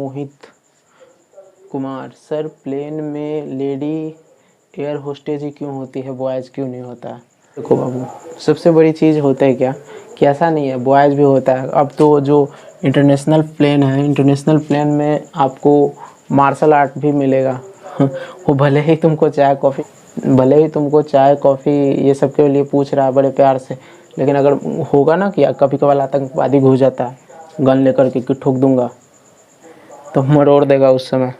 Mohit Kumar, sir plain में lady air hostess ही क्यों होती है, बॉयज़ क्यों नहीं होता है? देखो बाबू, सबसे बड़ी चीज़ होता है क्या कि ऐसा नहीं है, बॉयज़ भी होता है। अब तो जो इंटरनेशनल प्लेन है, इंटरनेशनल प्लेन में आपको मार्शल आर्ट भी मिलेगा। वो भले ही तुमको चाय कॉफ़ी ये सब के लिए पूछ रहा है बड़े प्यार से, लेकिन अगर होगा ना कि कभी कभार आतंकवादी घुस जाता है गन लेकर के कि ठोक दूंगा, तो मरोड़ देगा उस समय।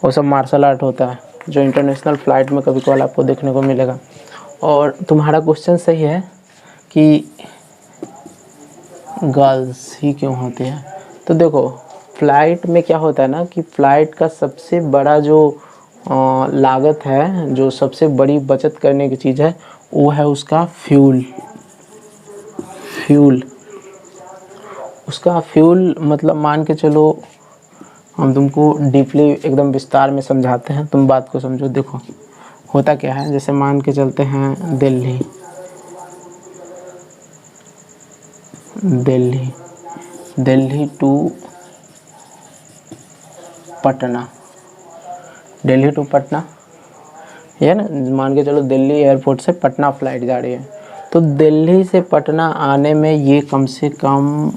वो सब मार्शल आर्ट होता है जो इंटरनेशनल फ़्लाइट में कभी कभार आपको देखने को मिलेगा। और तुम्हारा क्वेश्चन सही है कि गर्ल्स ही क्यों होती है। तो देखो, फ़्लाइट में क्या होता है ना कि फ़्लाइट का सबसे बड़ा जो लागत है, जो सबसे बड़ी बचत करने की चीज़ है, वो है उसका फ्यूल। उसका फ्यूल मतलब मान के चलो, हम तुमको डीपली एकदम विस्तार में समझाते हैं, तुम बात को समझो। देखो होता क्या है, जैसे मान के चलते हैं दिल्ली टू पटना, ये ना, मान के चलो दिल्ली एयरपोर्ट से पटना फ़्लाइट जा रही है। तो दिल्ली से पटना आने में ये कम से कम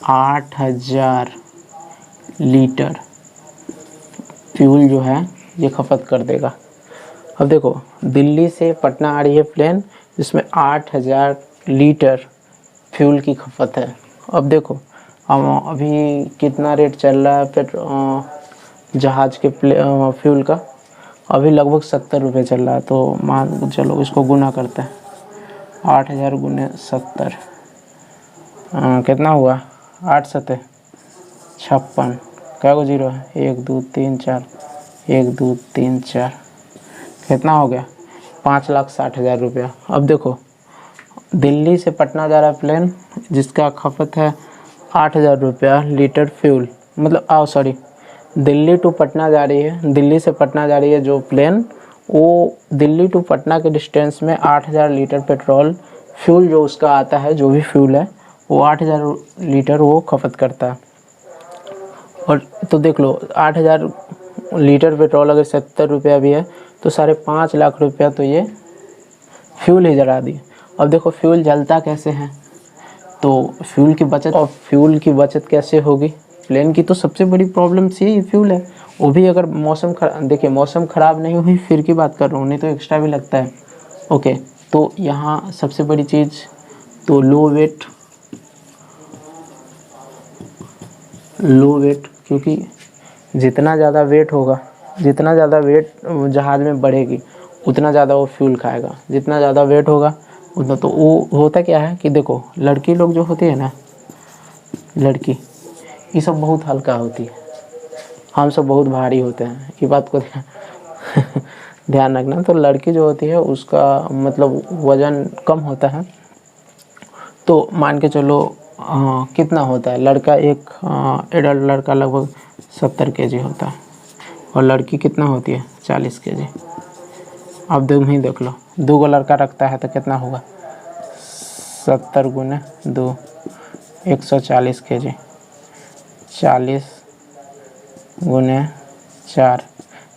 8000 लीटर फ्यूल जो है ये खपत कर देगा। अब देखो, दिल्ली से पटना आ रही है प्लेन, जिसमें 8000 लीटर फ्यूल की खपत है। अब देखो अभी कितना रेट चल रहा है जहाज़ के फ्यूल का, अभी लगभग 70 रुपये चल रहा है। तो मान चलो इसको गुना करते हैं, 8000 गुने 70, कितना हुआ, 8 सते 56, क्या को जीरो है, 1 2 3 4, 1 2 3 4, कितना हो गया, 5,60,000 रुपया। अब देखो, दिल्ली से पटना जा रहा है प्लेन, जिसका खपत है 8000 रुपया लीटर फ्यूल, मतलब दिल्ली टू पटना जा रही है, दिल्ली से पटना जा रही है जो प्लेन, वो दिल्ली टू पटना के डिस्टेंस में 8000 लीटर पेट्रोल फ्यूल जो उसका आता है, जो भी फ्यूल है वो 8000 लीटर वो खपत करता है। और तो देख लो, 8000 लीटर पेट्रोल अगर 70 रुपया भी है तो 5.5 लाख रुपया तो ये फ्यूल ही जला दी। अब देखो फ्यूल जलता कैसे है, तो फ्यूल की बचत कैसे होगी। प्लेन की तो सबसे बड़ी प्रॉब्लम यही फ्यूल है। वो भी अगर मौसम ख़राब नहीं हुई फिर की बात कर रहा हूँ, नहीं तो एक्स्ट्रा भी लगता है। ओके, तो यहाँ सबसे बड़ी चीज़ तो लो वेट, क्योंकि जितना ज़्यादा वेट जहाज़ में बढ़ेगी उतना ज़्यादा वो फ्यूल खाएगा, जितना ज़्यादा वेट होगा उतना। तो वो होता क्या है कि देखो, लड़की लोग जो होती है ना, लड़की ये सब बहुत हल्का होती है, हम सब बहुत भारी होते हैं, ये बात को ध्यान रखना। तो लड़की जो होती है उसका मतलब वज़न कम होता है। तो मान के चलो कितना होता है, लड़का एक एडल्ट लड़का लगभग 70 केजी होता है, और लड़की कितना होती है, 40 केजी। अब तुम ही देख लो, 2 लड़का रखता है तो कितना होगा, 70 गुने 2, 140 केजी, 40 गुने 4,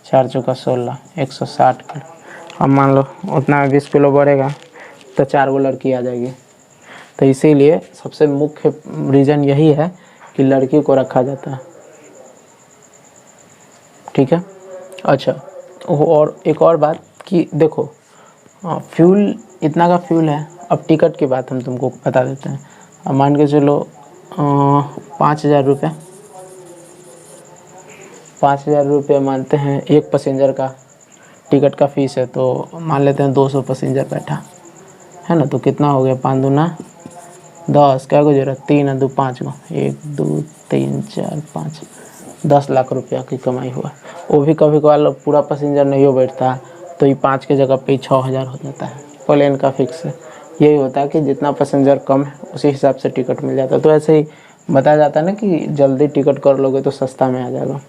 4 चौका 16, 160 किलो। अब मान लो उतना में 20 किलो बढ़ेगा तो 4 लड़की आ जाएगी। तो इसीलिए सबसे मुख्य रीज़न यही है कि लड़की को रखा जाता है, ठीक है। अच्छा, और एक और बात कि देखो, फ्यूल इतना का फ्यूल है। अब टिकट की बात हम तुमको बता देते हैं। अब मान के चलो 5,000 रुपये मानते हैं एक पैसेंजर का टिकट का फ़ीस है, तो मान लेते हैं 200 पैसेंजर बैठा है ना, तो कितना हो गया, 5 दूना 10, क्या गुजरा 3 और 2 5 को, 1 2 3 4 5, 10 लाख रुपया की कमाई हुआ। वो भी कभी कभार पूरा पैसेंजर नहीं हो बैठता, तो ये 5 की जगह पे 6,000 हो जाता है। प्लेन का फिक्स है, यही होता है कि जितना पैसेंजर कम है उसी हिसाब से टिकट मिल जाता है। तो ऐसे ही बताया जाता है ना कि जल्दी टिकट कर लोगे तो सस्ता में आ जाएगा,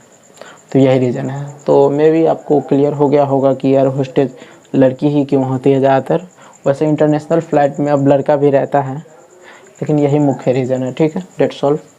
तो यही रीज़न है। तो मे भी आपको क्लियर हो गया होगा कि एयर होस्टेज लड़की ही क्यों होती है ज़्यादातर। वैसे इंटरनेशनल फ़्लाइट में अब लड़का भी रहता है, लेकिन यही मुख्य रीज़न है, ठीक है। That's all.